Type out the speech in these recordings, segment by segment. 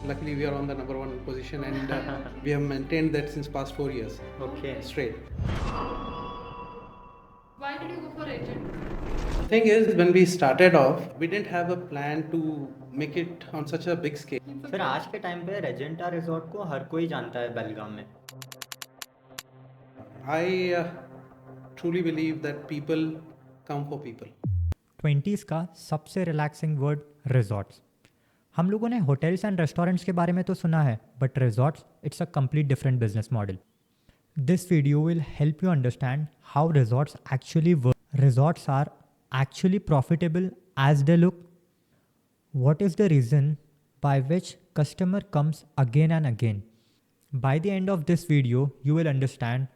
Luckily, we are on the number one position, and we have maintained that since past 4 years Okay. straight. Why did you go for agent? The thing is, when we started off, we didn't have a plan to make it on such a big scale. फिर आज के time पे रेजेंटा resort को हर कोई जानता है बेलगाम में. I truly believe that people come for people. 20s का सबसे रिलैक्सिंग वर्ड रिजॉर्ट्स. हम लोगों ने होटल्स एंड रेस्टोरेंट्स के बारे में तो सुना है, but resorts it's a complete different business model. This video will help you understand how resorts actually work. Resorts are actually profitable as they look. What is the reason by which customer comes again and again? By the end of this video, you will understand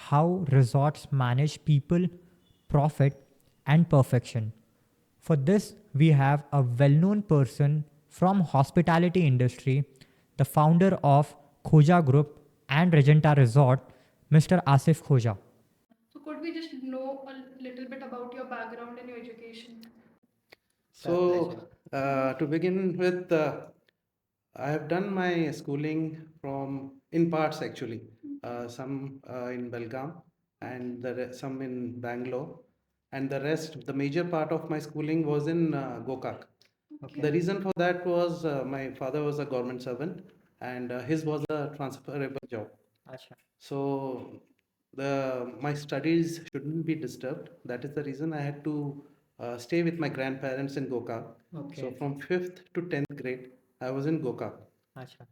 how resorts manage people, profit, and perfection. For this, we have a well-known person from hospitality industry, the founder of Khoja Group and Regenta Resort, Mr. Asif Khoja. So could we just know a little bit about your background and your education? So, to begin with, I have done my schooling in parts actually. Some in Belgaum and some in Bangalore, and the rest, the major part of my schooling was in Gokak. Okay. The reason for that was my father was a government servant, and his was a transferable job. अच्छा. So my studies shouldn't be disturbed. That is the reason I had to stay with my grandparents in Gokak. Okay. So from 5th to 10th grade, I was in Gokak. अच्छा.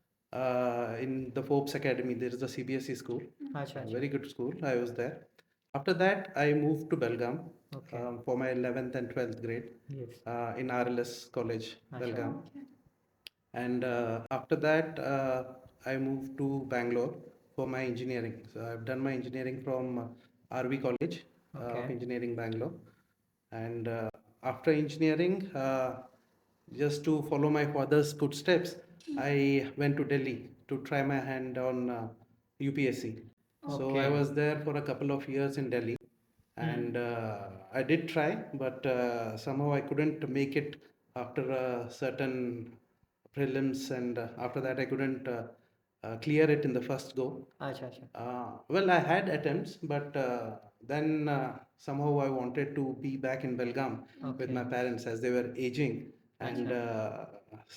In the Forbes Academy, there is a CBSE school. अच्छा. A very good school. I was there. After that, I moved to Belgaum Okay. for my 11th and 12th grade Yes. in RLS College, Achha. Belgaum. And after that, I moved to Bangalore for my engineering. So I've done my engineering from RV College Okay. of Engineering, Bangalore. And after engineering, just to follow my father's footsteps, I went to Delhi to try my hand on UPSC. So I Okay. was there for a couple of years in Delhi, and I did try, but somehow I couldn't make it after a certain prelims, and after that I couldn't clear it in the first go. अच्छा. अच्छा. Well, I had attempts, but then somehow I wanted to be back in Belgaum with Okay. my parents as they were aging, and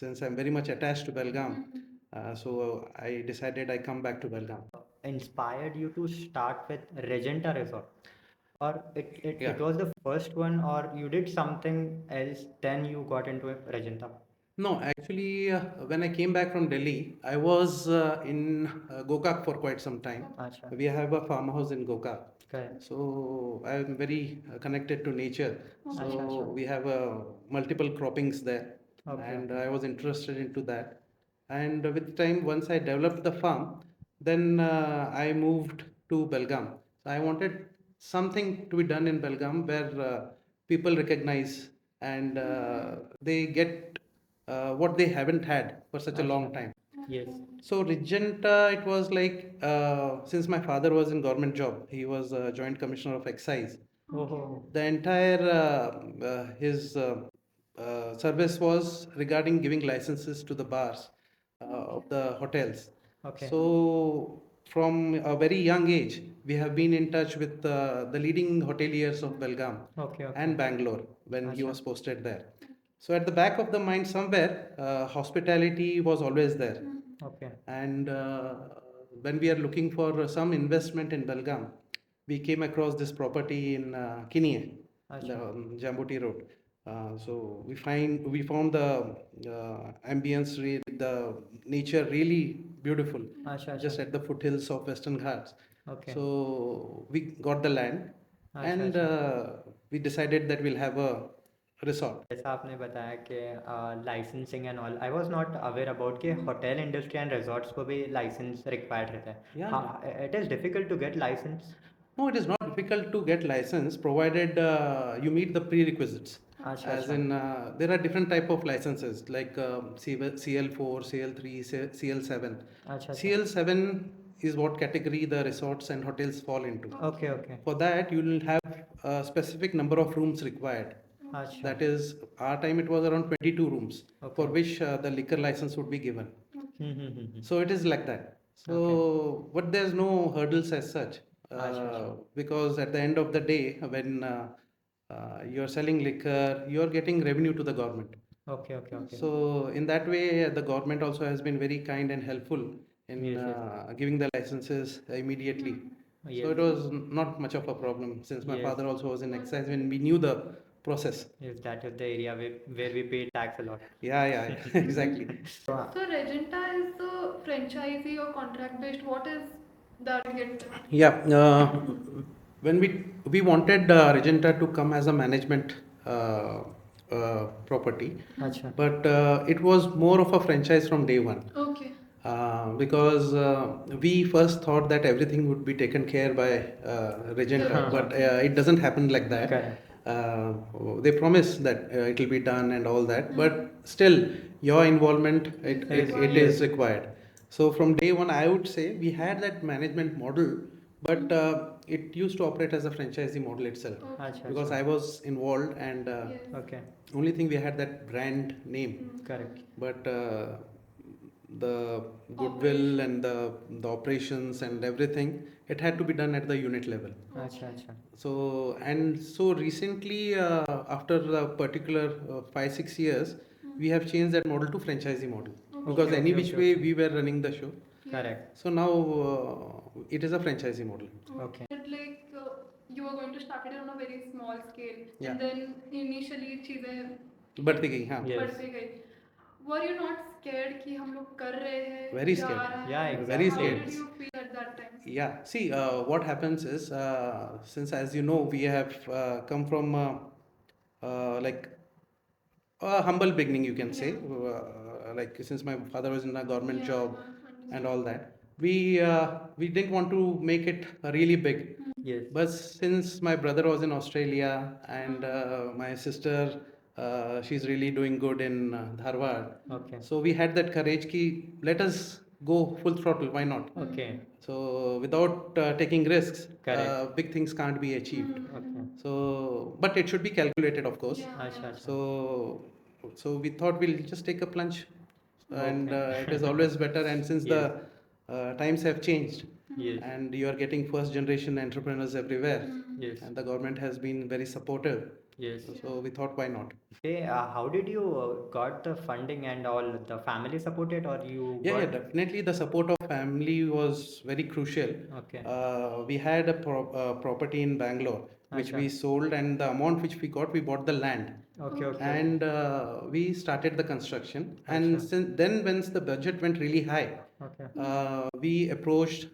since I'm very much attached to Belgaum, so I decided I come back to Belgaum. Inspired you to start with Regenta Resort? Or it Yeah. was the first one, or you did something else, then you got into Regenta? No, actually, when I came back from Delhi, I was in Gokak for quite some time. Acha. We have a farmhouse in Gokak. Correct. So I am very connected to nature. So Acha, acha. we have multiple croppings there, Okay. and I was interested into that. And with time, once I developed the farm, then I moved to Belgaum. So I wanted something to be done in Belgaum where people recognize and they get what they haven't had for such a long time. Yes. So Regenta, it was like since my father was in government job, he was a joint commissioner of excise. Oh. The entire his service was regarding giving licenses to the bars of the hotels. Okay. So from a very young age, we have been in touch with the leading hoteliers of Belgaum Okay. Okay. and Bangalore when he Acha. was posted there. So at the back of the mind somewhere, hospitality was always there. Okay. And when we are looking for some investment in Belgaum, we came across this property in Kinie, Acha. the Jambuti Road. So we found the ambience, the nature really beautiful, Acha, just at the foothills of Western Ghats. Okay. So we got the land, Acha, and we decided that we'll have a resort. जैसा आपने बताया कि licensing and all, I was not aware about कि hotel industry and resorts को भी licence required रहता है. Yeah. It is difficult to get licence. No, it is not difficult to get license provided you meet the prerequisites. Acha, As acha. in, there are different type of licenses like CL4, CL3, CL7. Acha, acha. CL7 is what category the resorts and hotels fall into. Okay. Okay. For that, you will have a specific number of rooms required. Acha. That is, our time it was around 22 rooms Okay. for which the liquor license would be given. Mm-hmm. So it is like that. So, but there's no hurdles as such, because at the end of the day, when you're selling liquor, you're getting revenue to the government. Okay. So in that way, the government also has been very kind and helpful in Yes. giving the licenses immediately. Yes. So it was not much of a problem since my Yes. father also was in excise when we knew the process. Yes, that is the area where we pay tax a lot. Yeah, exactly. So, So Regenta is the franchisee or contract based. What is that get? Yeah, when we wanted Regenta to come as a management property, Acha. but it was more of a franchise from day one. Okay. Because we first thought that everything would be taken care by Regenta, but it doesn't happen like that. Correct. They promise that it will be done and all that, but still your involvement it is required. So from day one, I would say we had that management model, but it used to operate as a franchisee model itself Acha, because acha. I was involved and Okay. only thing we had that brand name, Correct. but the goodwill and the operations and everything, it had to be done at the unit level. Acha. So recently, after a particular 5-6 years, we have changed that model to franchisee model because any which way we were running the show. Correct. So now it is a franchisee model. Okay. But like you were going to start it on a very small scale, Yeah. and then initially चीजें बढ़ती गई, हाँ. Yes. बढ़ती गई. Were you not scared कि हम लोग कर रहे हैं? Very जा scared. रहा है? Yeah, So Very How scared. did you feel at that time? Yeah, see, what happens is, since as you know, we have come from like a humble beginning, you can say, like since my father was in a government job and all that, we didn't want to make it really big. Yes. But since my brother was in Australia and my sister, she's really doing good in Dharwad. Okay. So we had that courage ki let us go full throttle, why not? Okay. So without taking risks, Correct. big things can't be achieved. Okay. So, but it should be calculated, of course. Acha. So we thought we'll just take a plunge, and Okay. it is always better. And since Yes. the times have changed, Yes. and you are getting first generation entrepreneurs everywhere, Yes. and the government has been very supportive. Yes. So we thought, why not? Okay, how did you got the funding and all? The family supported or you Yeah, got? definitely. The support of family was very crucial. Okay. We had a property in Bangalore which we sold, and the amount which we got, we bought the land. Okay. And we started the construction. And then, once the budget went really high, Okay. we approached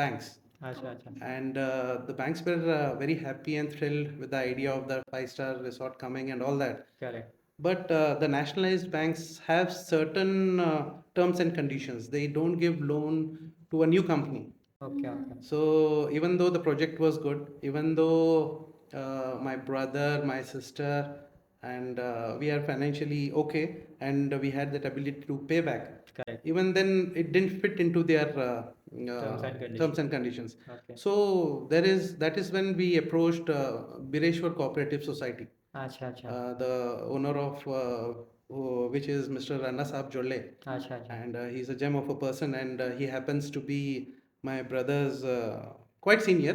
banks. Acha. And the banks were very happy and thrilled with the idea of the five-star resort coming and all that. Correct. But the nationalized banks have certain terms and conditions. They don't give loan to a new company. Okay. So even though the project was good, even though my brother, my sister, and we are financially okay, and we had that ability to pay back, Correct. even then it didn't fit into their Terms and conditions. Okay. So that is when we approached Bireshwar Cooperative Society. Acha. The owner of which is Mr. Ranna Saab Jolle, Acha. and he's a gem of a person, and he happens to be my brother's quite senior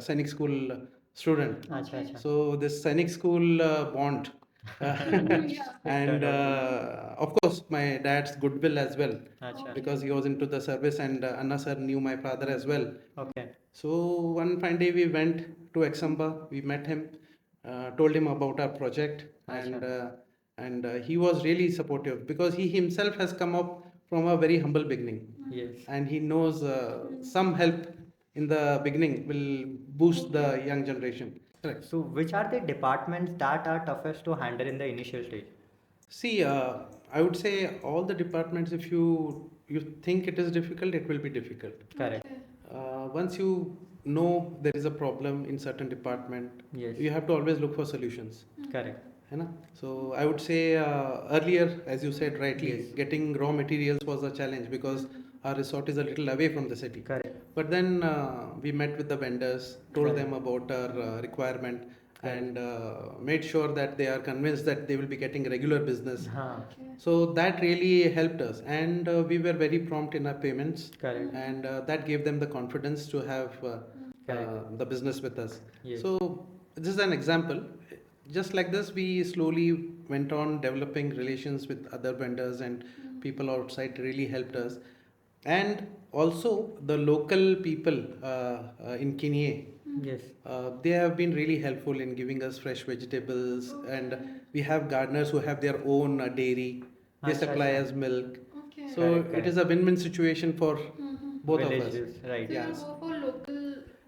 Sainik school student. Acha. So this Sainik school bond, and of course my dad's goodwill as well, Acha. because he was into the service, and Anna sir knew my father as well. Okay. So one fine day we went to Examba, we met him, told him about our project, and he was really supportive because he himself has come up from a very humble beginning. Yes. And he knows some help in the beginning will boost the young generation. Correct. So, which are the departments that are toughest to handle in the initial stage? See, I would say all the departments, if you think it is difficult, it will be difficult. Correct. Once you know there is a problem in certain department, Yes. you have to always look for solutions. Correct. है ना? So I would say earlier, as you said rightly, getting raw materials was a challenge because our resort is a little away from the city. Correct. But then we met with the vendors, told them about our requirement, and made sure that they are convinced that they will be getting regular business. Okay. So that really helped us, and we were very prompt in our payments, Correct. and that gave them the confidence to have Correct. the business with us. Yes. So this is an example. Just like this, we slowly went on developing relations with other vendors, and people outside really helped us. And also the local people in Kinye, Yes. they have been really helpful in giving us fresh vegetables, and we have gardeners who have their own dairy. They Acha, supply acha. us milk. Okay. So Correct, it is a win-win situation for both of us. Villages, right. So Yeah. you go for local.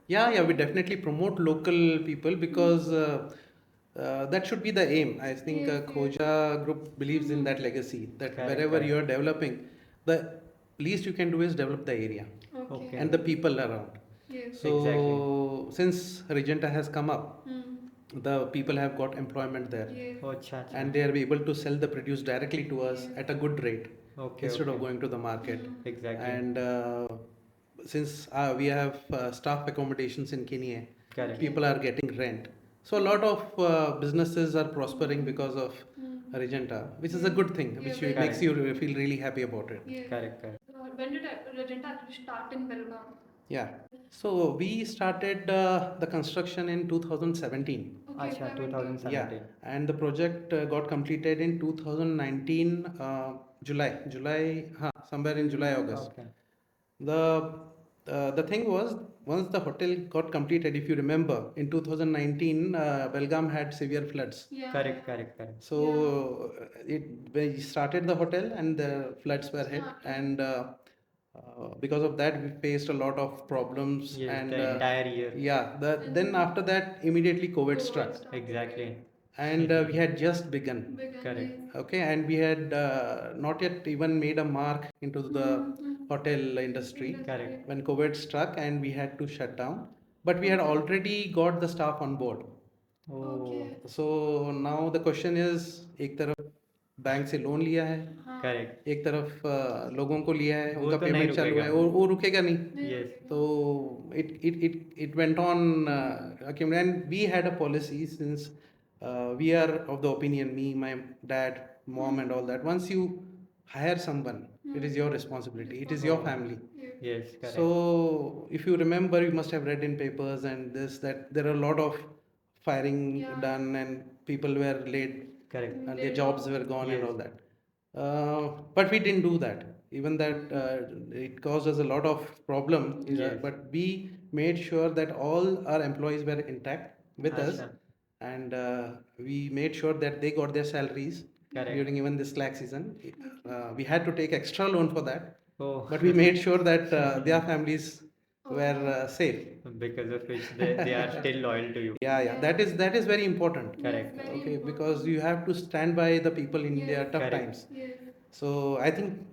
Yeah, we definitely promote local people because that should be the aim. I think Yes, yes. Khoja Group believes in that legacy, that Correct, wherever correct. you are developing, the least you can do is develop the area Okay. and the people around. Yes. So Exactly. since Regenta has come up, Mm. the people have got employment there, Yes. Oh, acha, acha. and they are able to sell the produce directly to us at a good rate Okay, instead of okay. going to the market. Exactly. And since we have staff accommodations in Kenya, Correct. people are getting rent. So a lot of businesses are prospering because of Regenta, which is a good thing, which Yeah, makes you feel really happy about it. Yes. Correct, correct. When did Regenta actually start in Belgaum? Yeah. So we started the construction in 2017. Okay, Acha, 17. 2017. Yeah, and the project got completed in 2019 July, somewhere in July, August. Okay. The thing was, once the hotel got completed, if you remember, in 2019, Belgaum had severe floods. Yeah. Correct, correct, correct. So we started the hotel and the floods were hit, and because of that, we faced a lot of problems. Yes, And the entire year. yeah, then after that, immediately COVID struck, Exactly. and we had just begun. Began, Correct. yes. Okay, and we had not yet even made a mark into the hotel industry Correct. when COVID struck, and we had to shut down. But we had already got the staff on board. Oh, Okay. So now the question is, एक तरफ bank से loan लिया है, correct. एक तरफ लोगों को लिया है, वो उनका तो नहीं पेमेंट चालू है, रुकेगा। वो रुकेगा नहीं. Yes. So it went on, and we had a policy since we are of the opinion, me, my dad, mom, and all that. Once you hire someone, it is your responsibility. It is your family. Yes, correct. So if you remember, you must have read in papers and this that there are a lot of firing done, and people were laid, Correct. and their jobs were gone and Yes. all that. But we didn't do that. Even that it caused us a lot of problem. Yes. But we made sure that all our employees were intact with us, Acha. and we made sure that they got their salaries Correct. during even this slack season. We had to take extra loan for that, Oh, but we made sure that their families were safe. because of which they are still loyal to you. Yeah, that is very important. Correct. Okay, because you have to stand by the people in their tough Correct. times. Yes. So I think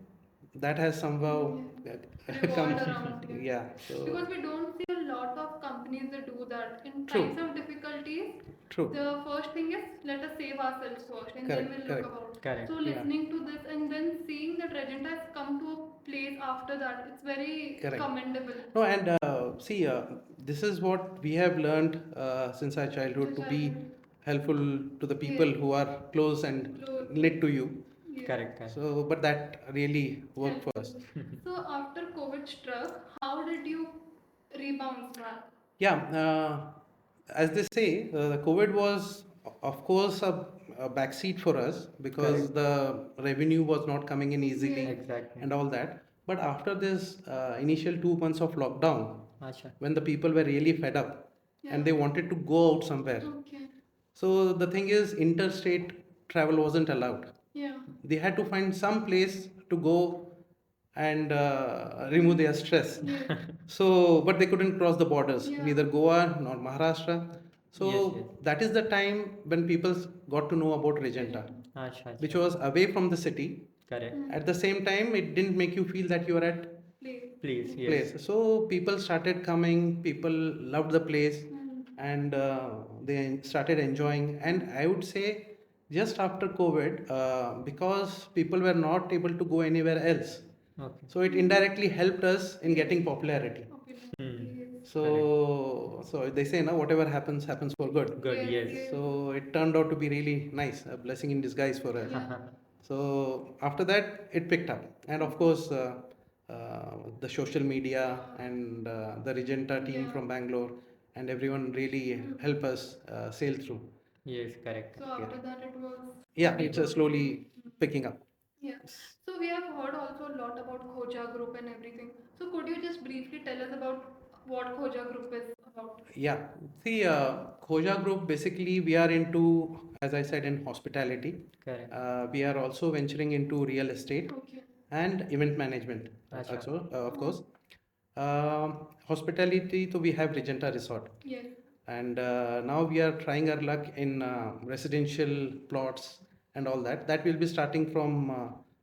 that has somehow come. Revolved around it. Yeah. So Because we don't see a lot of companies that do that. In True. times of difficulties, true. the first thing is let us save ourselves first, and Correct, then we'll correct. look about. Correct. So listening to this and then seeing that Regenta has come to a place after that, it's very Correct. commendable. No, and see, this is what we have learned since our childhood, to be helpful to the people Yes. who are close and Close. knit to you. Yes. Correct, correct. So, but that really worked for us. So after COVID struck, how did you rebound back? Yeah, as they say, the COVID was, of course, a backseat for us because the revenue was not coming in easily Exactly. and all that. But after this initial 2 months of lockdown, Acha. when the people were really fed up and they wanted to go out somewhere, Okay. so the thing is, interstate travel wasn't allowed. Yeah. They had to find some place to go and remove their stress. So, but they couldn't cross the borders, neither Goa nor Maharashtra. So Yes. that is the time when people got to know about Regenta, Acha, acha. which was away from the city. Correct. At the same time, it didn't make you feel that you are at Please. Please, yes. place. So people started coming. People loved the place, and they started enjoying. And I would say, just after COVID, because people were not able to go anywhere else, Okay. so it indirectly helped us in getting popularity. Okay. Yes. So they say now whatever happens happens for good. Good, Yes, yes. So it turned out to be really nice, a blessing in disguise for us. Yeah. So after that, it picked up, and of course, the social media and the Regenta team Yeah. from Bangalore and everyone really help us sail through. Yes, correct. So after that it was Yeah, pretty it's good. slowly picking up. Yeah. So we have heard also a lot about Khoja Group and everything. So could you just briefly tell us about what Khoja Group is about? Yeah, see, Khoja Group basically we are into, as I said, in hospitality. Correct. We are also venturing into real estate Okay. and event management Acha. also, of course. Hospitality, so we have Regenta Resort, Yes. and now we are trying our luck in residential plots and all that. That will be starting from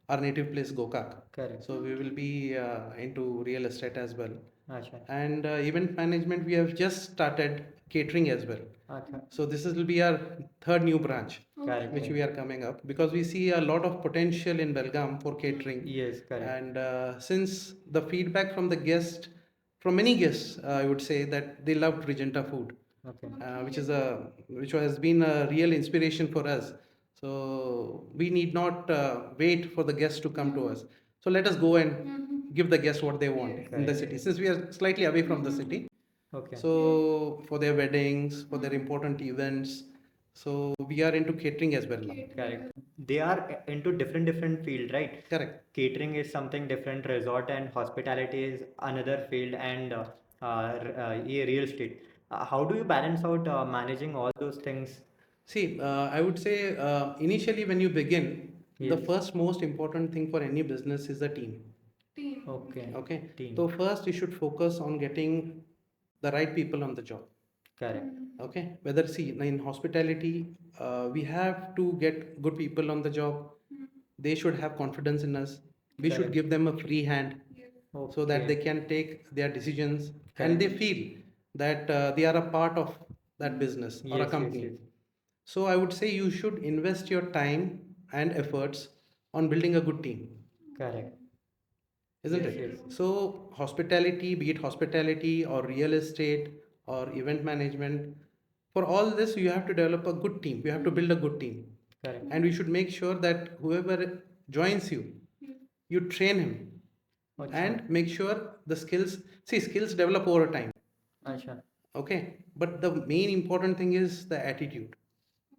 our native place, Gokak. Correct. So we will be into real estate as well. Acha. And event management, we have just started catering as well. Acha. So this will be our third new branch Correct. which we are coming up, because we see a lot of potential in Belgaum for catering. Yes, correct. And since the feedback from the guest, from many guests, I would say that they loved Regenta food, Okay. which has been a real inspiration for us. So we need not wait for the guests to come to us. So let us go and give the guests what they want in the Correct. city, since we are slightly away from the city. Okay. So for their weddings, for their important events, so we are into catering as well now. Correct. They are into different field, right? Correct. Catering is something different, resort and hospitality is another field, and real estate. How do you balance out managing all those things? See, I would say initially when you begin, the Yes. first most important thing for any business is the team. Team. Okay. Okay. Team. So first you should focus on getting the right people on the job. Correct. Okay. Whether see in hospitality, we have to get good people on the job. They should have confidence in us. We should Correct. give them a free hand so that Okay. they can take their decisions Correct. and they feel that they are a part of that business or a Yes, company. yes. So I would say you should invest your time and efforts on building a good team, Correct. isn't Yes, it? yes. So hospitality, be it hospitality or real estate or event management, for all this you have to develop a good team. You have to build a good team, Correct. and we should make sure that whoever joins you, you train him Acha. and make sure the skills. See, skills develop over time. Acha. Okay, but the main important thing is the attitude.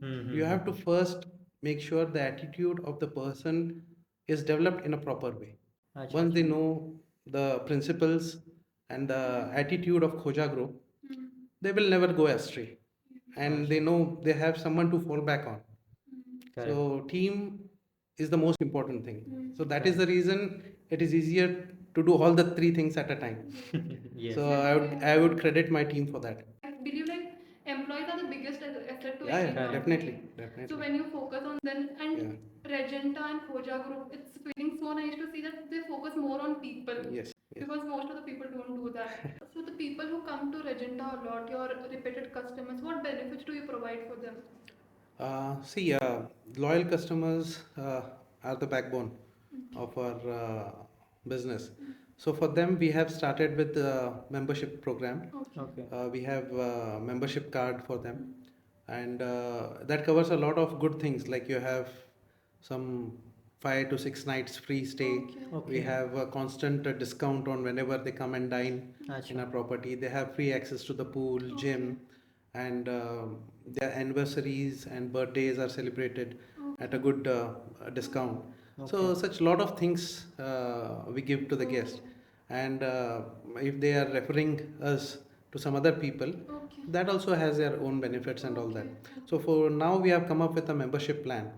Hmm. You have to first make sure the attitude of the person is developed in a proper way. Acha, Once they acha. know the principles and the attitude of Khoja Group, they will never go astray, and they know they have someone to fall back on. Correct. So team is the most important thing. So that is the reason it is easier to do all the three things at a time. Yes. So I would credit my team for that. I believe like employees are the biggest asset to Yeah, any yeah, company. definitely, So definitely. when you focus on them and Regenta and Khoja Group, it's feeling so nice to see that they focus more on people. Yes, yes. Because most of the people don't do that. So the people who come to Regenta a lot, your repeated customers, what benefits do you provide for them? See, loyal customers are the backbone of our business. So for them, we have started with the membership program. Okay. We have a membership card for them, and that covers a lot of good things. Like you have some 5 to 6 nights free stay. Okay. We have a constant discount on whenever they come and dine Acha. in our property. They have free access to the pool, gym, and their anniversaries and birthdays are celebrated at a good discount. So such lot of things we give to the guest, and if they are referring us to some other people, Okay. that also has their own benefits and all that. So for now we have come up with a membership plan.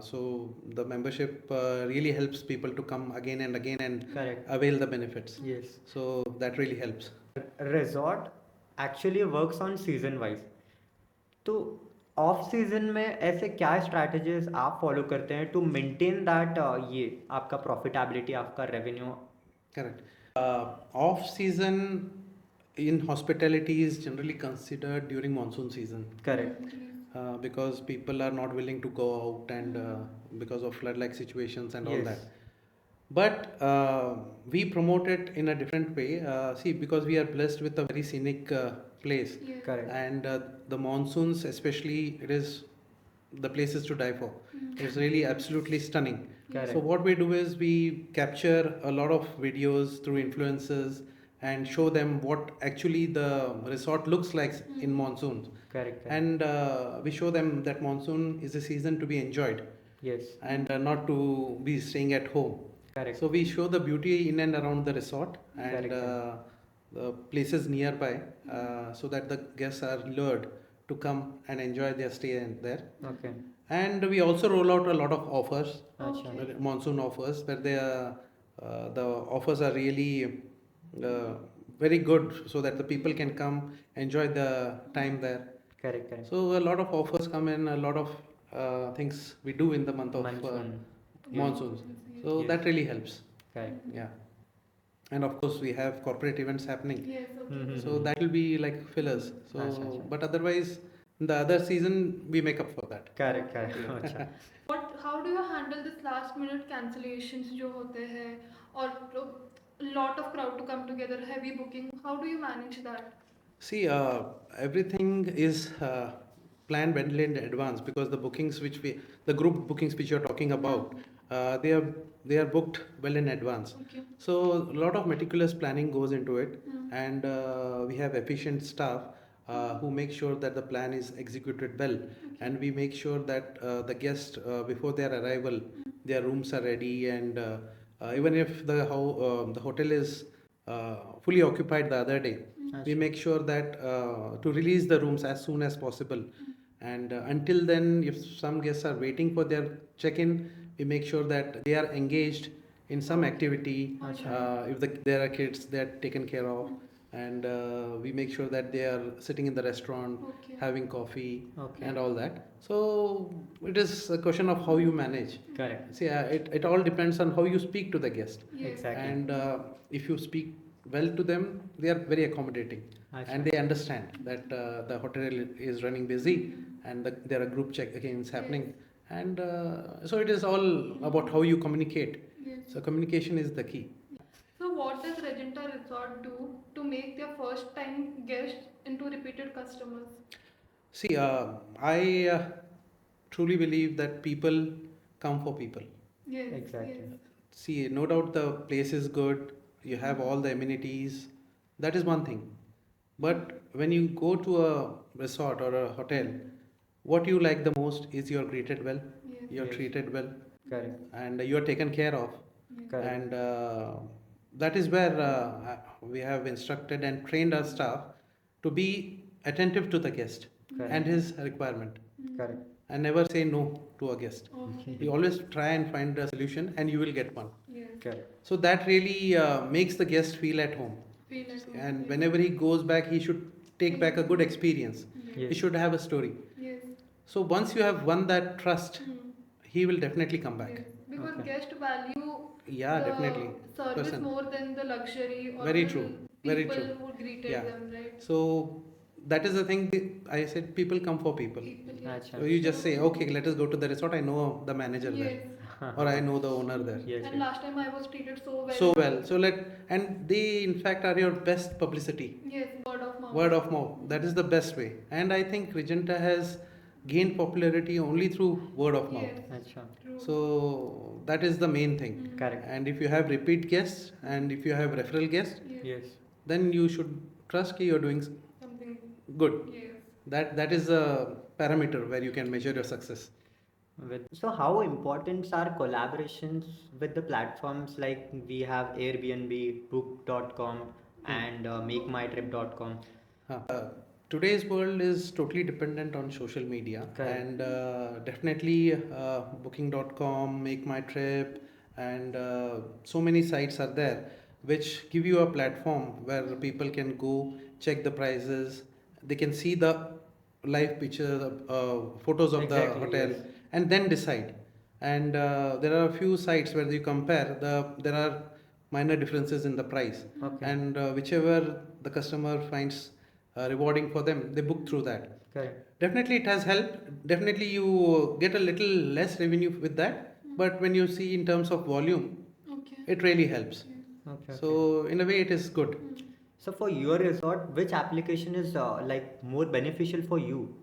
So the membership really helps people to come again and again and Correct. avail the benefits. Yes. So that really helps. Resort actually works on season wise. तो off season में ऐसे क्या strategies आप follow करते हैं to maintain that ये आपका profitability आपका revenue? Correct. Off season in hospitality is generally considered during monsoon season. Correct. Because people are not willing to go out and because of flood like situations and all Yes. that. but we promote it in a different way. See, because we are blessed with a very scenic place, Yes. Correct. and the monsoons, especially, it is the place is to die for. Mm. It's really absolutely stunning. Correct. So what we do is we capture a lot of videos through influencers and show them what actually the resort looks like in monsoons, Correct. Correct. and we show them that monsoon is a season to be enjoyed Yes. and not to be staying at home. Correct. So we show the beauty in and around the resort and Correct. the places nearby, so that the guests are lured to come and enjoy their stay in there. Okay. And we also roll out a lot of offers, Okay. monsoon offers, where the offers are really uh, very good, so that the people can come enjoy the time there. Correct. Correct. So a lot of offers come in, a lot of things we do in the month of Monsoon. monsoons. So Yes. that really helps. Correct. Yeah. And of course, we have corporate events happening. Yes. Okay. Mhm. So that will be like fillers. So, Acha. but otherwise, in the other season, we make up for that. Correct. Correct. अच्छा. How do you handle this last minute cancellations जो होते हैं और lot of crowd to come together, heavy booking? How do you manage that? See, everything is planned well in advance, because the group bookings which you're talking about, they are booked well in advance. Okay. So a lot of meticulous planning goes into it, Mm. and we have efficient staff who make sure that the plan is executed well, and we make sure that the guests, before their arrival, their rooms are ready, and even if the hotel is fully occupied the other day, we make sure that to release the rooms as soon as possible. And until then, if some guests are waiting for their check-in, we make sure that they are engaged in some activity. If there are kids, they are taken care of, and we make sure that they are sitting in the restaurant, Okay. having coffee, Okay. and all that. So it is a question of how you manage. Correct. See, it all depends on how you speak to the guest. Yes. Exactly. And if you speak well to them, they are very accommodating, Acha. and they understand that the hotel is running busy, and there are group check-ins happening, and so it is all about how you communicate. Yes. So communication is the key. So what does Regenta Resort do to make their first time guests into repeated customers? See, I truly believe that people come for people. Yes. Exactly. Yes. See, no doubt the place is good, you have all the amenities, that is one thing. But when you go to a resort or a hotel, what you like the most is you're greeted well, Yes. you're Yes. treated well, Correct. and you're taken care of. Yes. Correct. And that is where we have instructed and trained our staff to be attentive to the guest Correct. and his requirement, Correct. and never say no to a guest. Okay. You always try and find a solution, and you will get one. Yes. Correct. So that really makes the guest feel at home. Feel at home. And whenever he goes back, he should take back a good experience. Yes. Yes. He should have a story. Yes. So once you have won that trust, Hmm. he will definitely come back. Yes. Because Okay. guests value Yeah, the definitely. service Person. more than the luxury or Very the true. Very people true. who greeted Yeah. them, right? So that is the thing. I said people come for people. People, yes. Acha. So you just say, okay, let us go to the resort. I know the manager Yes. there, or I know the owner there. Yes. And last time I was treated so well. So well. So and they in fact are your best publicity. Yes, word of mouth. Word of mouth. That is the best way. And I think Regenta has gained popularity only through word of mouth. Yes. Acha. True. So that is the main thing. Mm. Correct. And if you have repeat guests and if you have referral guests, Yes. Yes. then you should trust that you are doing Something. good. Yes. That is a parameter where you can measure your success. So how important are collaborations with the platforms like we have Airbnb, Book.com, and MakeMyTrip.com? Today's world is totally dependent on social media, Correct. and definitely booking.com, make my trip, and so many sites are there which give you a platform where people can go check the prices, they can see the live pictures, photos of Exactly, the hotel, yes. and then decide. And there are a few sites where you compare there are minor differences in the price, Okay. and whichever the customer finds rewarding for them, they book through that. Correct. Definitely it has helped. Definitely you get a little less revenue with that, but when you see in terms of volume, Okay. it really helps. Okay, okay. So in a way, it is good. So for your resort, which application is like more beneficial for you?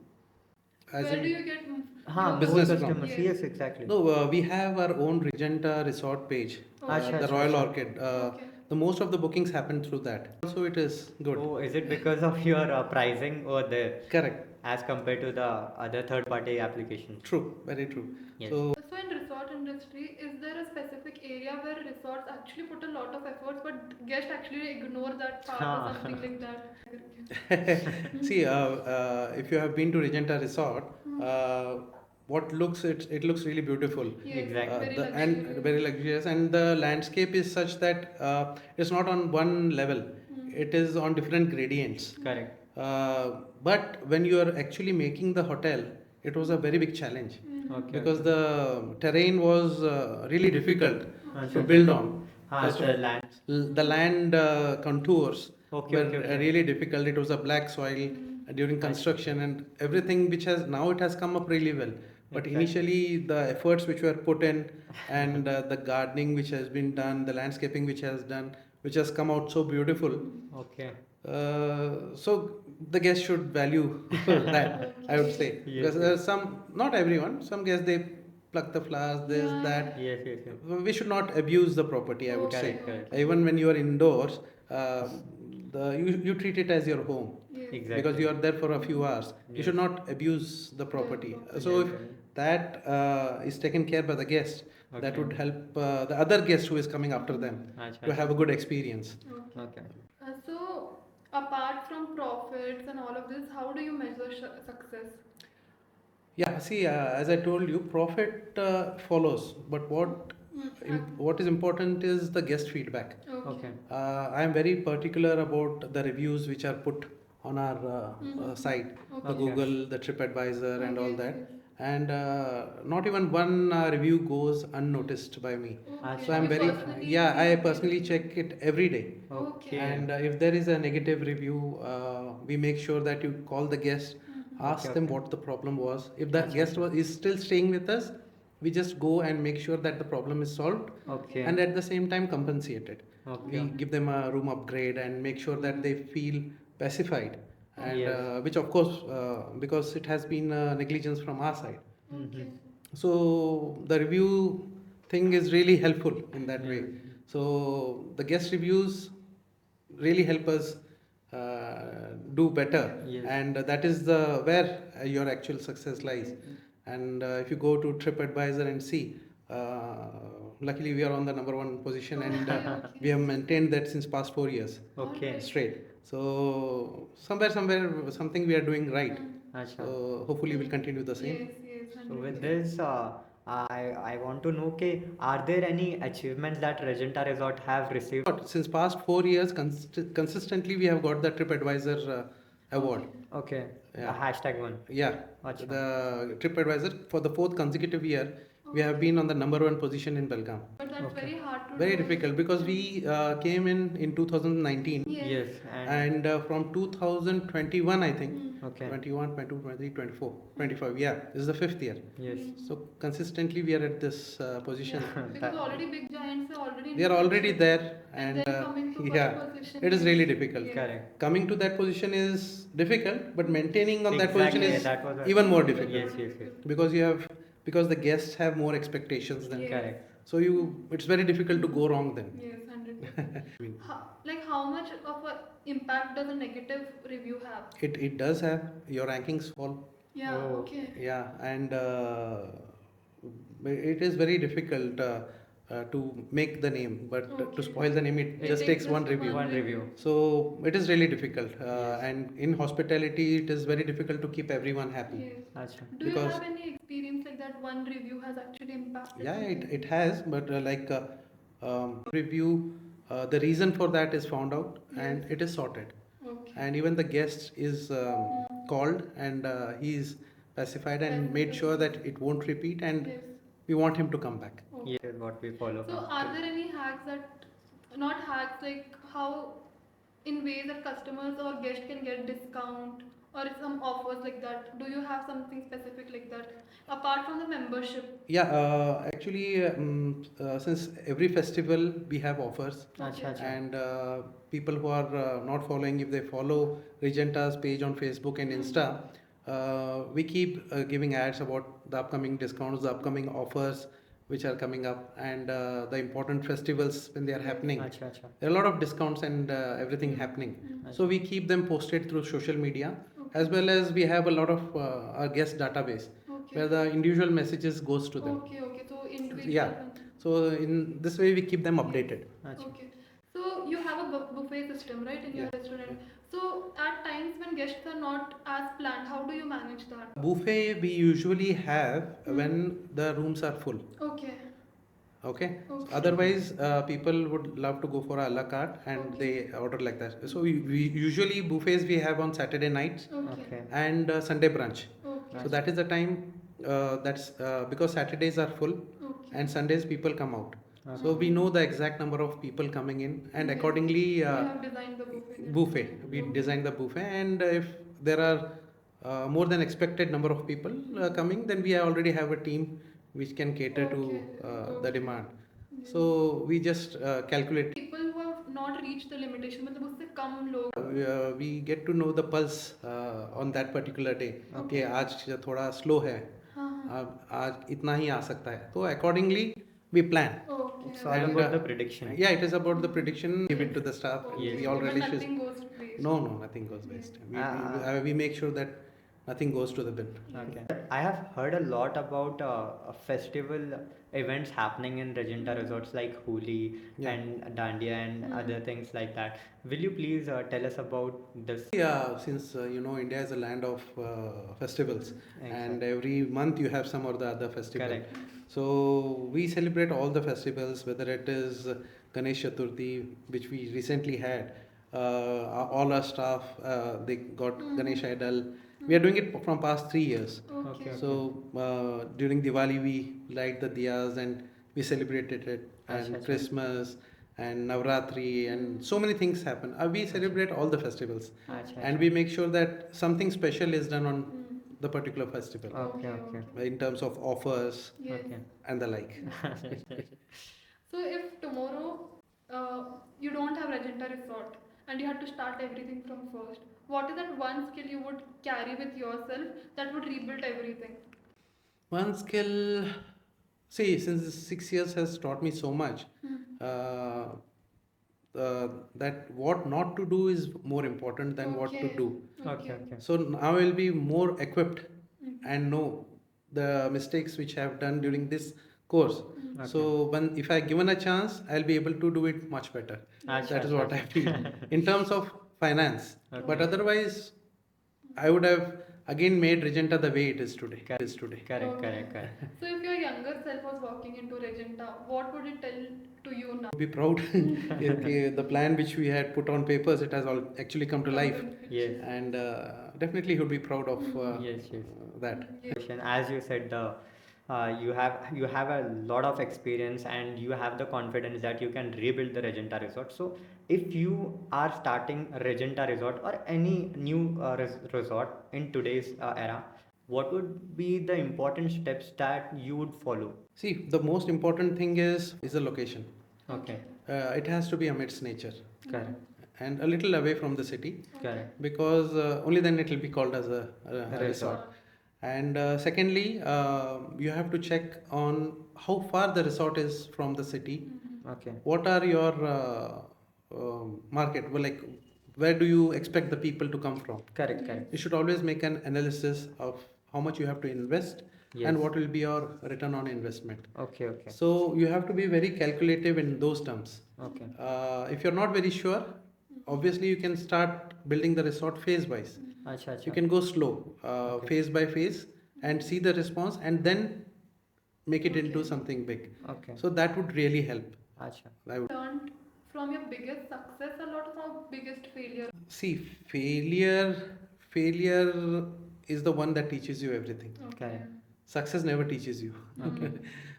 As Where do in you get More business from. customers. Yes. Yes, exactly. No, we have our own Regenta Resort page, Okay. the Acha, Royal acha. Orchid. Okay. The most of the bookings happen through that. Also, it is good. Oh, is it because of your pricing over there Correct. as compared to the other third-party applications? True. Very true. Yes. So So in resort industry, is there a specific area where resorts actually put a lot of efforts, but guests actually ignore that part or something like that? see, if you have been to Regenta Resort, what looks it looks really beautiful. Yes, Exactly. very And luxurious. very luxurious, and the landscape is such that it's not on one level. It is on different gradients. Correct. But when you are actually making the hotel, it was a very big challenge Okay. because the terrain was really difficult Acha, to acha. build on. Haan, the land. The land contours Okay, were okay, okay. really difficult. It was a black soil during construction, and everything which has now it has come up really well. But Exactly. initially, the efforts which were put in, and the gardening which has been done, the landscaping which has come out so beautiful. Okay. So the guests should value that, I would say, Yes, because yes. there's some, not everyone, some guests they pluck the flowers, this, Yeah. that. Yes, yes, yes. We should not abuse the property, I would say. Correct, correct. Even when you are indoors, you treat it as your home Yes. Exactly. because you are there for a few hours. You should Yes. not abuse the property. Yes, So Yes, if yes. that is taken care by the guest, that Okay. would help the other guest who is coming after them Acha, to have a acha. good experience. Okay. Okay. So apart from profits and all of this, how do you measure success? Yeah, see, as I told you, profit follows, but what is important is the guest feedback. Okay. I am very particular about the reviews which are put on our site, the Okay. Google, the TripAdvisor, and all Yes, that. yes. And not even one review goes unnoticed by me. Okay. So I'm You very, personally yeah, I see it. personally check it every day. Okay. And if there is a negative review, we make sure that you call the guest, ask Okay, them okay. what the problem was. If the Acha, guest acha. is still staying with us, we just go and make sure that the problem is solved, Okay. and at the same time compensated. Okay. We give them a room upgrade and make sure that they feel pacified, and Yes. which of course because it has been negligence from our side. Okay. So the review thing is really helpful in that way. Yes. So the guest reviews really help us do better, Yes. and that is the where your actual success lies. And if you go to TripAdvisor and see, luckily we are on the number one position, and Okay. we have maintained that since past 4 years Okay. straight. So somewhere something we are doing right. Acha. So hopefully we'll continue the same. Yes, yes. So with 100%. this, I want to know, okay, are there any achievements that Regenta Resort have received? Since past 4 years, consistently we have got the TripAdvisor award. Okay. Yeah. The hashtag one. Yeah, Acha. the TripAdvisor for the fourth consecutive year, we have been on the number one position in Belgaum. But that's Okay. very hard to Very do. difficult because we came in 2019, Yes. Yes. And and from 2021, I think, okay. 21, 22, 23, 24, 25, yeah, this is the fifth year. Yes. So consistently we are at this position. Because already big giants are already. They are already there, And and then coming to yeah, first position. it is really difficult. Yes. Correct. Coming to that position is difficult, but maintaining on that Exactly, position is that was a- even more difficult. Yes, yes, yes. Because the guests have more expectations than Yes. Correct. so it's very difficult to go wrong then. Yes, 100%. How much of a impact does a negative review have? It does have your rankings fall. Yeah. Oh. Okay. Yeah, and it is very difficult to make the name, but to Okay. spoil the name, it It just takes one just review. One review. So it is really difficult, Yes. and in hospitality, it is very difficult to keep everyone happy. Yes. Acha. Do you Because- have any experience like that one review has actually impacted? Yeah, something? it has, but review, the reason for that is found out and it is sorted. Okay. And even the guest is called, and he is pacified and made sure that it won't repeat, and Yes. we want him to come back. Okay. Yes, what we follow. So are there any hacks that, not hacks, like how in ways that customers or guests can get discount or some offers like that? Do you have something specific like that apart from the membership? Yeah, actually, since every festival we have offers, अच्छा अच्छा and people who are not following, if they follow Regenta's page on Facebook and Insta, we keep giving ads about the upcoming discounts, the upcoming offers which are coming up, and the important festivals when they are happening. अच्छा अच्छा There are a lot of discounts and everything happening. So we keep them posted through social media, as well as we have a lot of our guest database Okay. where the individual messages goes to them. Okay, okay. So individual. Yeah. So in this way we keep them updated. अच्छा Okay. So you have a buffet system, right, in your Yeah. restaurant. So at times when guests are not as planned, how do you manage that? Buffet we usually have when the rooms are full. Okay. Okay. Okay. Otherwise, people would love to go for a la carte and Okay. they order like that. So we usually buffets we have on Saturday nights Okay. okay and Sunday brunch. Okay. So that is the time that's because Saturdays are full Okay. and Sundays people come out. So okay we know the exact number of people coming in, and Okay. accordingly You have designed the buffet. buffet we Okay. design the buffet, and if there are more than expected number of people coming, then we already have a team which can cater to Okay. the Okay. demand. So we just calculate. People who have not reached the limitation, मतलब उससे कम लोग. We get to know the pulse on that particular day. Okay. कि आज थोड़ा slow है, हाँ हाँ. आज इतना ही आ सकता है, तो accordingly we plan. Okay. it's all And, about the prediction Yeah, it is about the prediction. Give it to the staff. Okay. We all But relish it. nothing goes to waste. No, nothing goes waste. Ah. We make sure that nothing goes to the bin. okay I have heard a lot about festival events happening in Regenta resorts like Holi Yeah. and Dandiya and other things like that. Will you please tell us about this? Yeah, since India is a land of festivals, and every month you have some or the other festival. Correct. So we celebrate all the festivals, whether it is Ganesh Chaturthi, which we recently had. All our staff they got Ganesh Idol. We are doing it from past 3 years. Okay. So during Diwali we light the diyas and we celebrated it, and Acha, acha. Christmas and Navratri and so many things happen. We celebrate all the festivals, Acha, and we make sure that something special is done on the particular festival okay okay in terms of offers Yes. okay and the like. So if tomorrow you don't have Regenta Resort and you had to start everything from first, what is that one skill you would carry with yourself that would rebuild everything? One skill, see, since the 6 years has taught me so much, uh, that what not to do is more important than what to Okay. do. okay okay So now I'll be more equipped and know the mistakes which I have done during this course. So when if I given a chance, I'll be able to do it much better. Acha, That is acha, what I feel in terms of finance. Okay. But otherwise, I would have again made Regenta the way it is today. correct correct So if your younger self was walking into Regenta, what would it tell to you now? Be proud. Okay, the plan which we had put on papers, it has all actually come to life, yes and definitely he would be proud of yes that. question. As you said, you have a lot of experience and you have the confidence that you can rebuild the Regenta Resort. So, if you are starting Regenta Resort or any new resort in today's era, what would be the important steps that you would follow? See, the most important thing is the location. Okay, It has to be amidst nature correct, and a little away from the city, correct, because only then it will be called as a resort. And secondly, you have to check on how far the resort is from the city. okay, What are your market? Well, like, where do you expect the people to come from? correct, correct. You should always make an analysis of how much you have to invest Yes. and what will be your return on investment. Okay, okay, So you have to be very calculative in those terms. okay, If you're not very sure, obviously you can start building the resort phase wise. acha, acha. You can go slow, phase by phase, and see the response, and then make it into something big. Okay, So that would really help. acha. I would Learned from your biggest success a lot from biggest failure. see failure is the one that teaches you everything. Correct. Success never teaches you. Okay.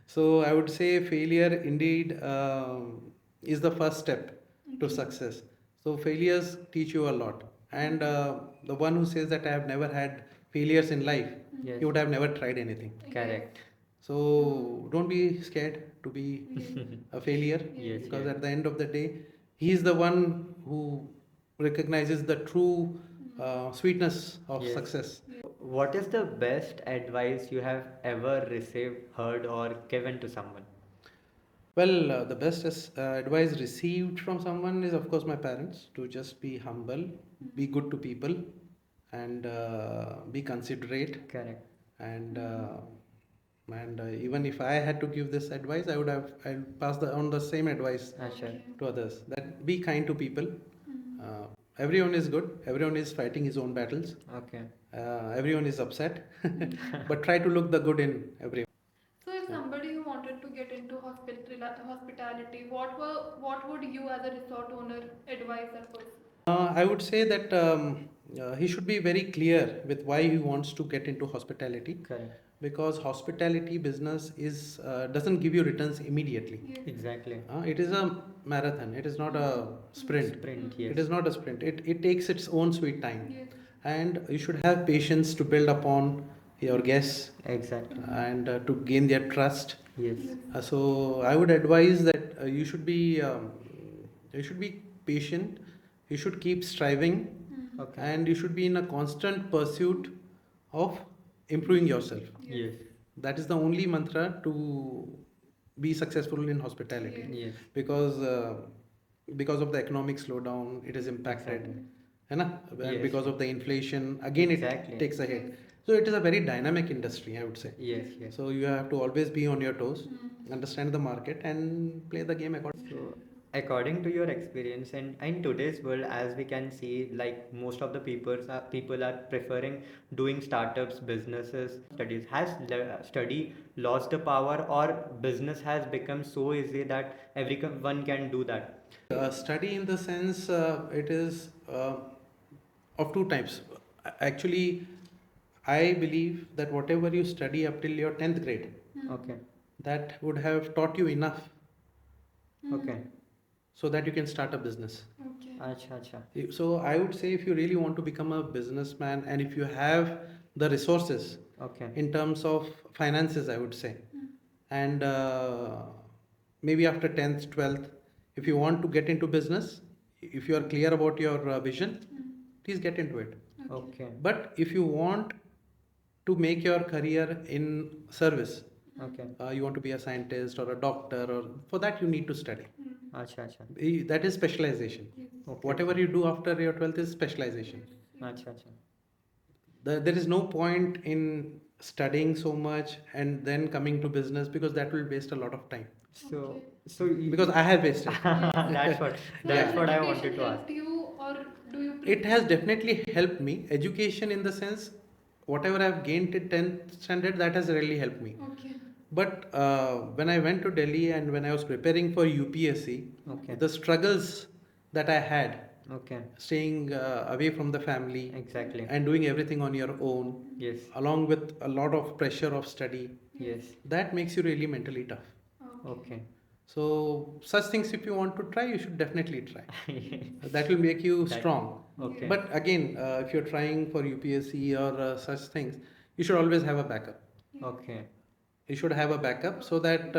So I would say failure indeed is the first step to success. So failures teach you a lot, And the one who says that I have never had failures in life, Yes. he would have never tried anything. Correct. So don't be scared to be a failure, Yes, because yes. at the end of the day, he is the one who recognizes the true sweetness of Yes. success. What is the best advice you have ever received, heard, or given to someone? Well, the best advice received from someone is, of course, my parents, to just be humble, be good to people, and be considerate. Correct. And even if I had to give this advice, I'll pass on the same advice Sure. to others, that be kind to people. Everyone is good. Everyone is fighting his own battles. Okay. Everyone is upset, but try to look the good in everyone. So if somebody who wanted to get into hospitality, what would you as a resort owner advise that person? I would say that he should be very clear with why he wants to get into hospitality, Correct. because hospitality business is doesn't give you returns immediately. Yes. Exactly. It is a marathon. It is not a sprint. Sprint, yes. It is not a sprint. It takes its own sweet time, Yes. and you should have patience to build upon your guests Exactly. and to gain their trust. Yes. So I would advise that you should be patient. You should keep striving, Okay. and you should be in a constant pursuit of improving yourself. Yes. That is the only mantra to be successful in hospitality. Yes. Because of the economic slowdown, it is impacted. Exactly. है ना? And Yes. because of the inflation, again Exactly. it takes a hit. So it is a very dynamic industry, I would say. Yes. Yes. So you have to always be on your toes, understand the market, and play the game accordingly. So, according to your experience, and in today's world, as we can see, like most of the people are preferring doing startups, businesses, studies. Has study lost the power, or business has become so easy that everyone can do that? Study in the sense it is of two types. Actually, I believe that whatever you study up till your 10th grade, Okay. that would have taught you enough Okay. so that you can start a business. Okay. Acha, acha. So I would say, if you really want to become a businessman, and if you have the resources Okay. in terms of finances, I would say, and maybe after 10th, 12th, if you want to get into business, if you are clear about your vision, please get into it. Okay. But if you want to make your career in service, Okay. you want to be a scientist or a doctor, or for that you need to study. Acha, acha. That is specialization. Okay. Whatever you do after your 12th is specialization. Acha, acha. There is no point in studying so much and then coming to business, because that will waste a lot of time. So, so you- Because I have wasted. that's what So that's has what I education wanted to ask. helped you, or do you? It has definitely helped me. Education, in the sense, whatever I've gained in 10th standard, that has really helped me. Okay. But when I went to Delhi and when I was preparing for UPSC, Okay. the struggles that I had, Okay. staying away from the family Exactly. and doing everything on your own, Yes. along with a lot of pressure of study, Yes. that makes you really mentally tough. Okay. So such things, if you want to try, you should definitely try. That will make you That- strong. Okay. But again, if you're trying for UPSC or such things, you should always have a backup. Okay. You should have a backup, so that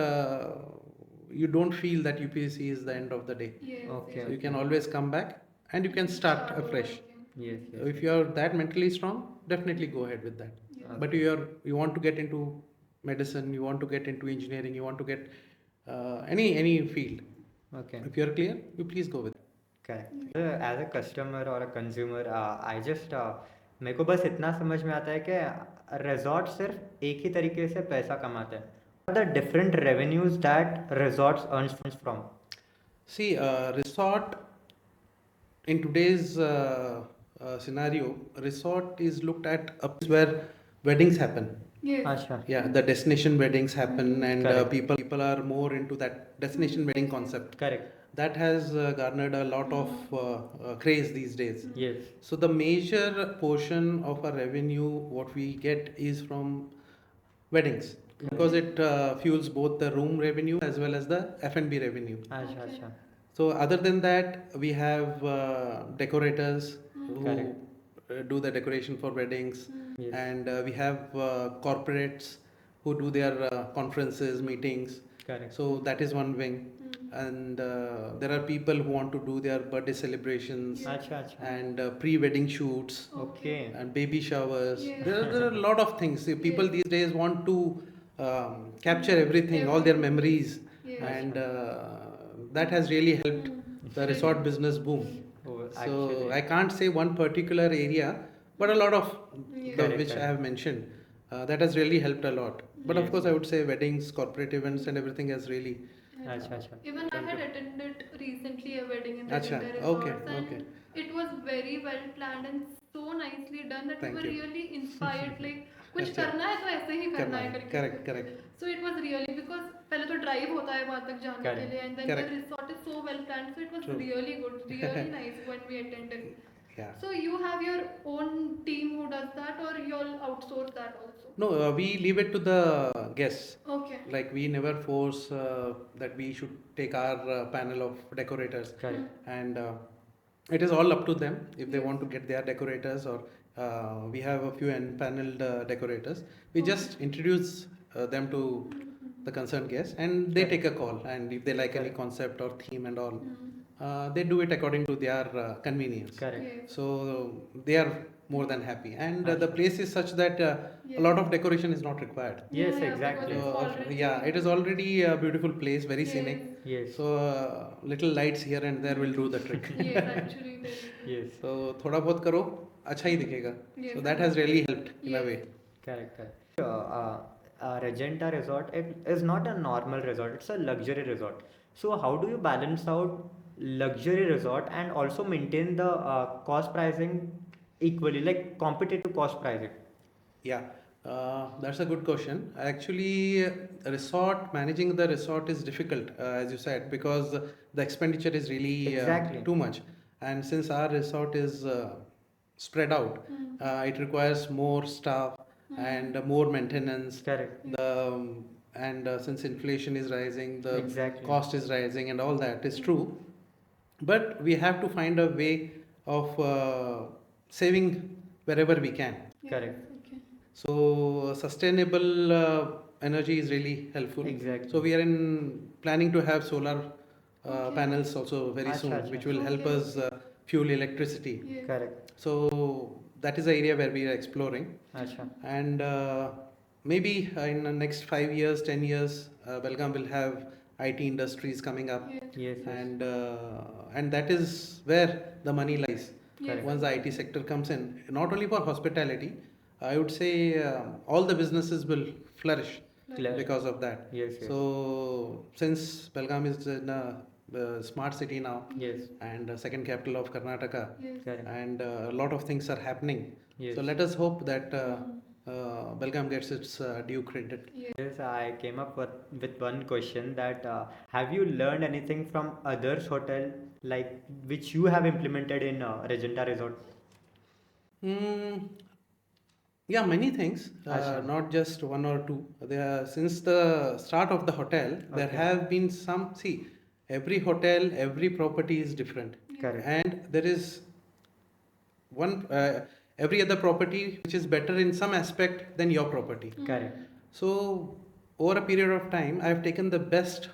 you don't feel that UPSC is the end of the day. Yes. Okay. So you can always come back and you can start afresh. Yes. Yes. If you are that mentally strong, definitely go ahead with that. Yeah. But you want to get into medicine, you want to get into engineering, you want to get any field. Okay. If you are clear, you please go with it. Correct. As a customer or a consumer, I just मेरे को बस इतना समझ में आता है कि resort सिर्फ एक ही तरीके से पैसा कमाते हैं. The different revenues that resorts earns from. See, resort in today's scenario, resort is looked at a place where weddings happen. Yes. अच्छा. Yeah, the destination weddings happen, and Correct. people are more into that destination wedding concept. Correct. That has garnered a lot of craze these days. Yes. So the major portion of our revenue, what we get, is from weddings, because it fuels both the room revenue as well as the F&B revenue. अच्छा अच्छा. So other than that, we have decorators, who Correct. do the decoration for weddings, Yes. and we have corporates who do their conferences, meetings. Correct. So that is one wing. And there are people who want to do their birthday celebrations Yeah. Acha, acha. and pre-wedding shoots Okay. and baby showers. Yes. There are a lot of things. See, people Yes. these days want to capture everything, all their memories, Yes. and that has really helped the resort Really. business boom. Oh, So actually. I can't say one particular area, but a lot of Yeah. the Correct, which I correct. have mentioned, that has really helped a lot. But of Yes, course, I yes. would say weddings, corporate events, and everything has really. Acha, acha. Even I had attended recently a wedding in Acha, Regenta okay, Resorts, and okay. it was very well planned and so nicely done that we Thank were you. really inspired. Like कुछ अच्छा, करना है तो ऐसे ही करना है करके. correct, correct, So it was really because पहले तो drive होता है वहाँ तक जाने के Correct. लिए, and then the Correct. resort is so well planned, so it was True. really good, really nice when we attended. yeah. So you have your own team who does that, or you'll outsource that also? No, we leave it to the guests. Okay. Like we never force that we should take our panel of decorators, Correct. and it is all up to them if they Yes. want to get their decorators, or we have a few paneled decorators. We Okay. just introduce them to the concerned guests, and they take a call. And if they like any Correct. concept or theme and all, they do it according to their convenience. Correct. Yes. So they are more than happy, and the Actually. place is such that Yes. a lot of decoration is not required. Yes, Yeah, exactly. because it's already. Yeah, it is already a beautiful place, very scenic. Yes. Yes. So little lights here and there will do the trick. Yes, actually, very. Yes. So थोड़ा बहुत करो अच्छा ही दिखेगा. Yes. So that has really helped in a Yes. way. Correct, correct. Regenta Resort, it is not a normal resort, it's a luxury resort. So, how do you balance out luxury resort and also maintain the cost pricing equally, like competitive cost pricing? Yeah, that's a good question. Actually, managing the resort is difficult, as you said, because the expenditure is really Exactly. too much. And since our resort is spread out, it requires more staff and more maintenance. Correct. And since inflation is rising, the Exactly. cost is rising, and all that is true. But we have to find a way of saving wherever we can. Yes. Correct. Okay. So sustainable energy is really helpful. Exactly. So we are in planning to have solar Okay. panels also very Acha, soon, acha. which will help Okay. us fuel electricity. Yes. Correct. So that is the area where we are exploring, Acha. and maybe in the next 5 years, 10 years, Belgaum will have IT industries coming up, Yes. Yes, yes. and that is where the money lies. Yes. Once the IT sector comes in, not only for hospitality, I would say all the businesses will flourish Clear. because of that. Yes, yes. So since Belgaum is in a smart city now, Yes. and second capital of Karnataka, Yes. Correct. and a lot of things are happening. Yes. So let us hope that Belgaum gets its due credit. Yes, I came up with one question that have you learned anything from others hotel like which you have implemented in Regenta Resort? Hmm. Yeah, many things, Acha. not just one or two. Since the start of the hotel, there Okay. have been some. See, every hotel, every property is different, Correct. and there is every other property which is better in some aspect than your property. Correct. So, over a period of time, I have taken the best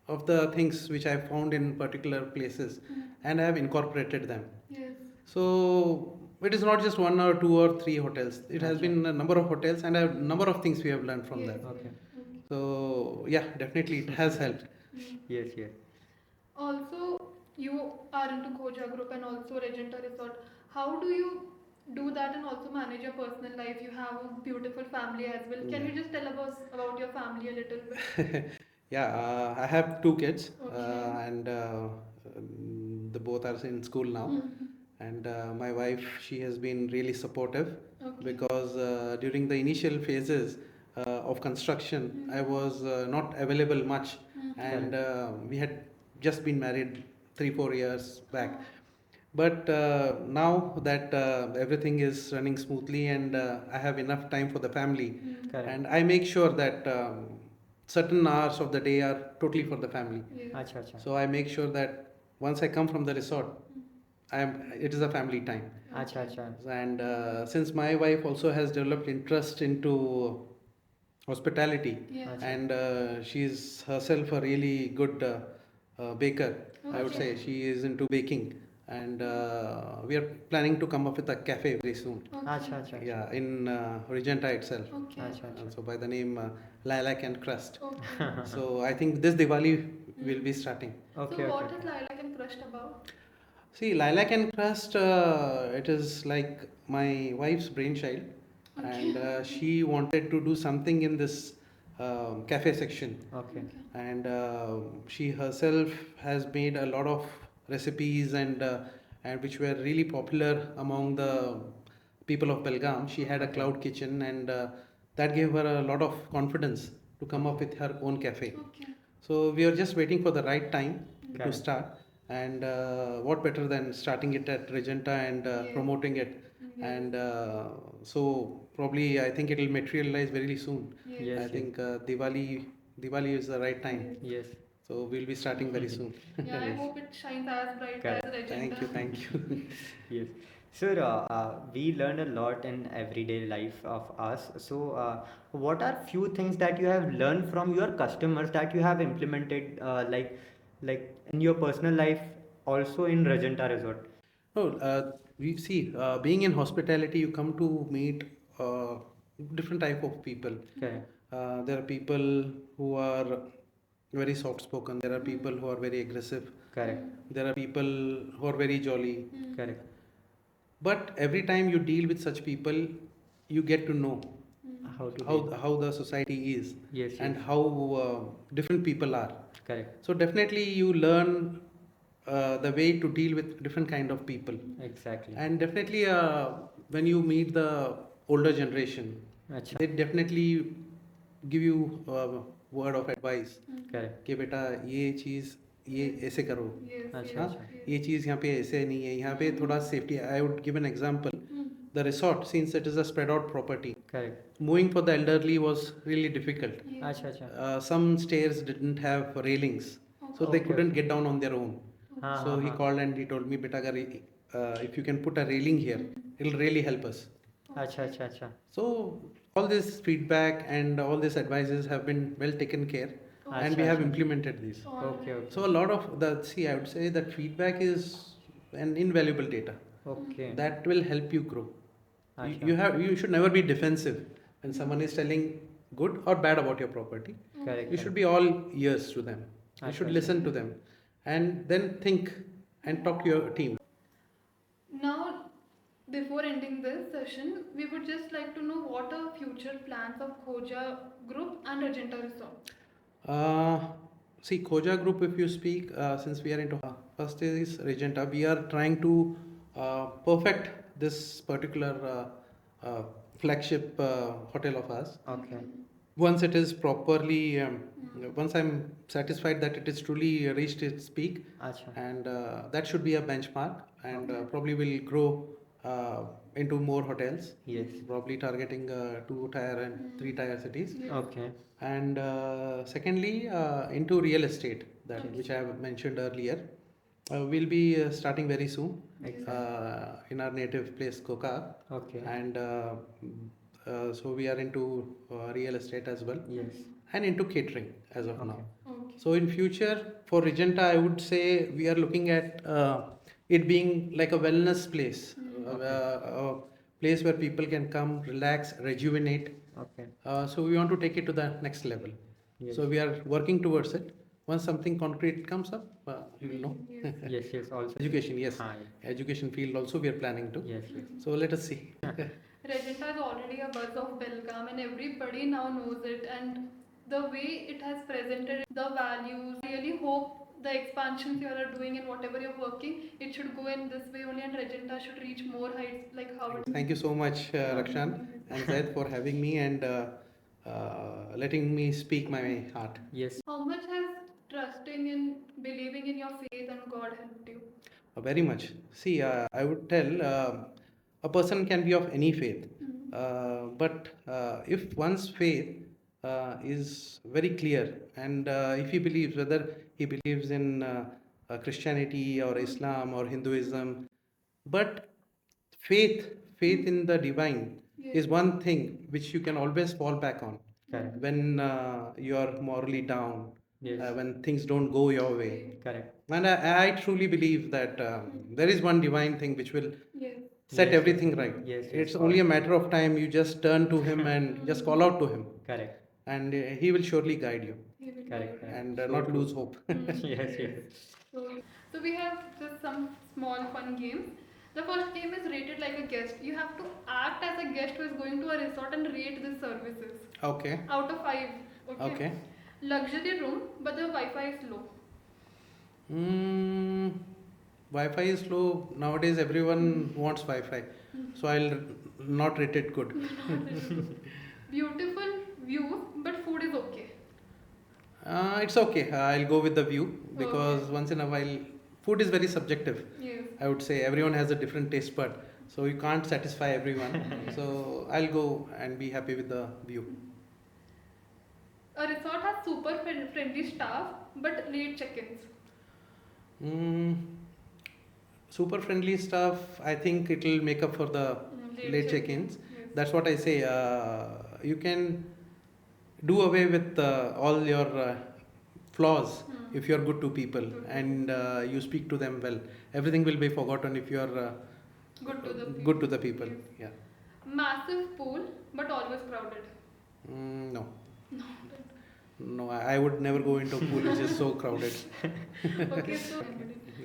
of the things which I have found in particular places, and I have incorporated them. Yes. So it is not just one or two or three hotels. It has Okay. been a number of hotels and a number of things we have learned from Yes. them. Okay. Okay. So yeah, definitely it has helped. Yes, yes. Also, you are into Khoja Group and also Regenta Resort. How do you do that and also manage your personal life? You have a beautiful family as well. Can you just tell us about your family a little bit? Yeah, I have two kids, Okay. and the both are in school now. And my wife, she has been really supportive Okay. because during the initial phases of construction, I was not available much, and we had just been married 3-4 years back. But now that everything is running smoothly, and I have enough time for the family, Correct. and I make sure that certain hours of the day are totally for the family. Yes. Acha, acha. So I make sure that once I come from the resort, it is a family time. अच्छा अच्छा And since my wife also has developed interest into hospitality, Yeah. अच्छा and she's herself a really good baker, I would Okay. say. She is into baking, and we are planning to come up with a cafe very soon. अच्छा Okay. अच्छा Yeah, in Regenta itself. Okay. अच्छा अच्छा So by the name Lilac and Crust. Okay. So I think this Diwali will be starting. So okay what okay is Lilac and Crushed about? See, Lilac and Crust, it is like my wife's brainchild, and she wanted to do something in this cafe section. Okay And she herself has made a lot of recipes, and which were really popular among the people of Belgaum. She had a Okay. cloud kitchen, and that gave her a lot of confidence to come up with her own cafe. Okay. So we are just waiting for the right time to Correct. start, and what better than starting it at Regenta and Yes. promoting it, Yes. and so probably I think it will materialize very soon. Yes. Yes, I yes. think Diwali is the right time, Yes. so we'll be starting very soon. Yeah, I Yes. hope it shines as bright Correct. as Regenta. Thank you. Yes. Sir, we learn a lot in everyday life of us. So, what are few things that you have learned from your customers that you have implemented, like in your personal life, also in Regenta Resort? No, we see, being in hospitality, you come to meet different type of people. Correct. There are people who are very soft spoken. There are people who are very aggressive. Correct. There are people who are very jolly. Correct. But every time you deal with such people, you get to know How to how deal? how the society is, Yes, and yes. how different people are. Correct. So definitely you learn the way to deal with different kind of people. Exactly. And definitely when you meet the older generation, अच्छा. they definitely give you word of advice Correct. कि बेटा ये चीज़ ये ऐसे करो. Yes. अच्छा हाँ, अच्छा. ये चीज़ यहाँ पे ऐसे नहीं है, यहाँ पे थोड़ा safety. I would give an example. The resort, since it is a spread out property, Correct. moving for the elderly was really difficult. Yes. अच्छा अच्छा. Some stairs didn't have railings, so they Okay, couldn't okay. get down on their own. हाँ So हाँ he हाँ. called and he told me, beta, if you can put a railing here, it'll really help us. अच्छा अच्छा अच्छा. So all this feedback and all these advices have been well taken care, and we अच्छा, have अच्छा. implemented these. Okay, okay. So a lot of I would say that feedback is an invaluable data Okay. that will help you grow. अच्छा. You should never be defensive when someone is telling good or bad about your property. Correct. You should be all ears to them. You अच्छा, should अच्छा. listen to them, and then think and talk to your team. Now, before ending this session, we would just like to know what are future plans of Khoja Group and Regenta Resort. Uh, See, Khoja Group, if you speak, since we are into first is Regenta, we are trying to perfect this particular flagship hotel of ours. Okay. Once it is properly, once I'm satisfied that it is truly reached its peak, अच्छा. and that should be a benchmark, and probably will grow into more hotels, Yes. probably targeting 2 tier and 3 tier cities. Okay. And secondly, into real estate, that Okay. which I have mentioned earlier, we'll be starting very soon Exactly. in our native place, Koka, Okay. and so we are into real estate as well, Yes. and into catering as of now. Okay. Okay. So in future for Regenta, I would say we are looking at it being like a wellness place, a place where people can come, relax, rejuvenate. Okay. So we want to take it to the next level. Yes. So we are working towards it. Once something concrete comes up, you will know. Yes. Yes, yes, also. Education, yes. हाँ, Education field also we are planning to. yes, yes. So let us see. Regenta is already a buzz of Belgaum and everybody now knows it, and the way it has presented the values, I really hope the expansions you all are doing and whatever you're working, it should go in this way only, and Regenta should reach more heights like how it. Thank you so much, Rakshan and Zaid, for having me and letting me speak my heart. Yes. How much has trusting and believing in your faith and God helped you? Very much. See, I would tell a person can be of any faith, but if one's faith is very clear, and if he believes, whether he believes in Christianity or Islam or Hinduism, but faith in the divine Yes. is one thing which you can always fall back on Correct. when you are morally down, Yes. when things don't go your way. Correct. And I truly believe that there is one divine thing which will Yes. set Yes, everything yes. right. Yes, yes, It's for only a sure. matter of time. You just turn to him and just call out to him, Correct. and he will surely guide you He will Correct. guide. Correct. and So not true. lose hope. Yes, yes. So we have just some small fun games. The first game is rated like a guest. You have to act as a guest who is going to a resort and rate the services Okay. out of 5. Okay. Okay. Luxury room, but the Wi-Fi is low. Mm, Wi-Fi is slow nowadays. Everyone wants Wi-Fi, so I'll not rate it good. Beautiful views, but food is okay. It's okay. I'll go with the view because Okay. once in a while, food is very subjective. Yes. I would say everyone has a different taste bud, so you can't satisfy everyone. So I'll go and be happy with the view. A resort has super friendly staff, but late check-ins. Mm, super friendly stuff. I think it'll make up for the late check-ins. Yes. That's what I say. You can do away with all your flaws if you're good to people and you speak to them well. Everything will be forgotten if you're Good to the people. good to the people. Yes. Yeah. Massive pool, but always crowded. No. No, I would never go into a pool which is so crowded. Okay, so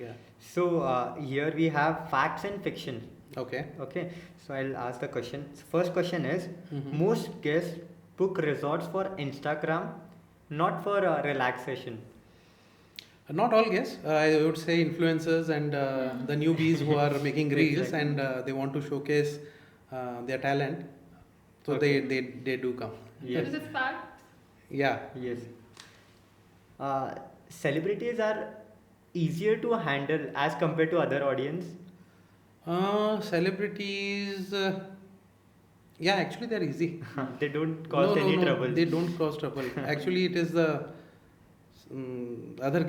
Yeah. So here we have facts and fiction. Okay. Okay. So I'll ask the question. First question is: Mhm. most guests book resorts for Instagram, not for relaxation. Not all guests. I would say influencers and the newbies who are making reels Exactly. and they want to showcase their talent. So Okay. they do come. Yes. this is fact. Yeah. Yes. Celebrities are easier to handle as compared to other audience. Celebrities. Yeah, actually they're easy. They don't cause No, any no, no. trouble. They don't cause trouble. Actually, it is the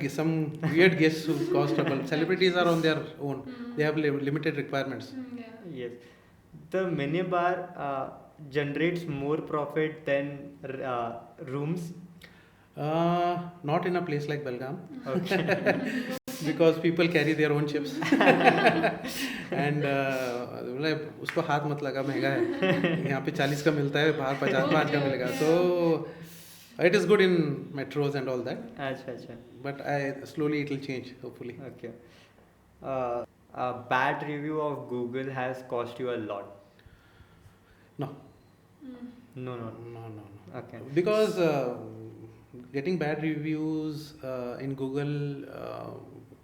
some weird guests who cause trouble. Celebrities are on their own. They have limited requirements. Yeah. Yes. The minibar generates more profit than rooms. Not in a place like Belgaum. Okay. Because people carry their own chips. And मतलब उसको हाथ मत लगा महंगा है यहाँ पे 40 का मिलता है बाहर 50 का मिलेगा so it is good in metros and all that अच्छा अच्छा. but slowly it will change hopefully. Okay. A bad review of Google has cost you a lot. No. No, no. No. Okay. Because getting bad reviews in Google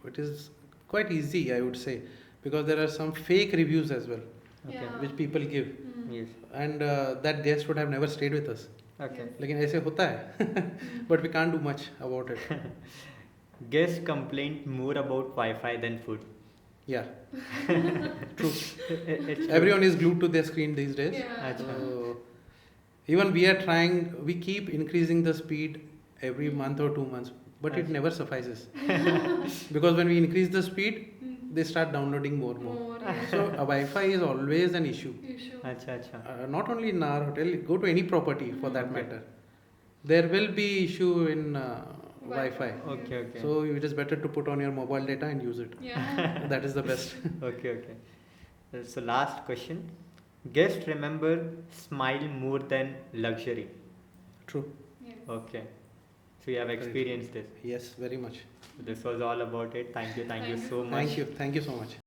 it is quite easy I would say because there are some fake reviews as well Okay. Yeah. which people give Yes. and that guest would have never stayed with us. Okay. लेकिन ऐसे होता है but we can't do much about it. Guests complained more about Wi-Fi than food. Yeah, true. It's true. Everyone is glued to their screen these days. Yeah. Acha. So, even we are trying, we keep increasing the speed every month or 2 months, but it Acha. never suffices. Because when we increase the speed, they start downloading more. More. Yeah. So, Wi-Fi is always an issue. Issue. Acha, acha. Not only in our hotel, go to any property for that Okay. matter. There will be issue in Wi-Fi. Okay, okay. So it is better to put on your mobile data and use it. Yeah. That is the best. Okay, okay. So last question. Guests remember smile more than luxury. True. Yes. Okay. So you have experienced this. Yes, very much. This was all about it. Thank you Thank so you. much. Thank you so much.